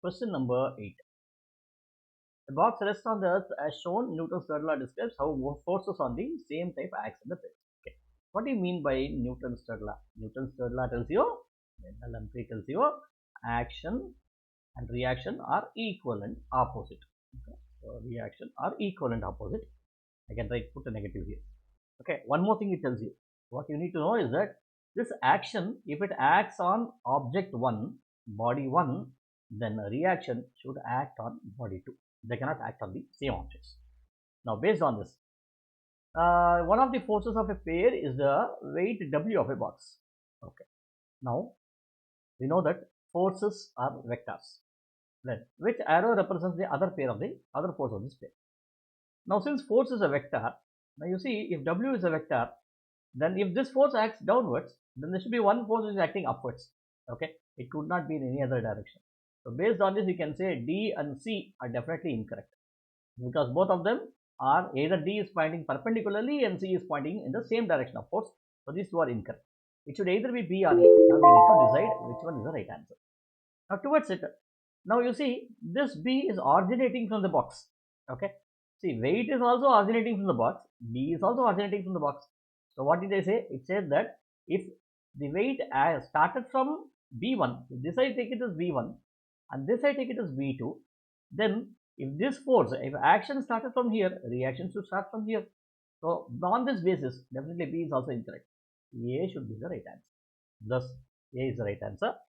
Question number 8. The box rests on the earth as shown. Newton's third law describes how forces on the same type acts in the plane. Okay. What do you mean by Newton's third law? Newton's third law tells you, LM3 tells you, action and reaction are equivalent opposite. Okay. So reaction are equivalent opposite. I can put a negative here. Okay. One more thing it tells you. What you need to know is that this action, if it acts on object 1, body 1, then a reaction should act on body 2. They cannot act on the same objects. Now, based on this, one of the forces of a pair is the weight W of a box. Okay. Now, we know that forces are vectors. Then, which arrow represents the other pair of the other force of this pair? Now, since force is a vector, now you see if W is a vector, then if this force acts downwards, then there should be one force which is acting upwards. Okay, it could not be in any other direction. So based on this, you can say D and C are definitely incorrect because both of them are either D is pointing perpendicularly and C is pointing in the same direction of force. So these two are incorrect. It should either be B or A. Now we need to decide which one is the right answer. Now towards it, now you see this B is originating from the box. Okay, see weight is also originating from the box. B is also originating from the box. So what did I say? It says that if the weight started from B1, if this I take it as B1 and this I take it as B2, then if this force, if action started from here, reaction should start from here. So on this basis, definitely B is also incorrect. A should be the right answer. Thus, A is the right answer.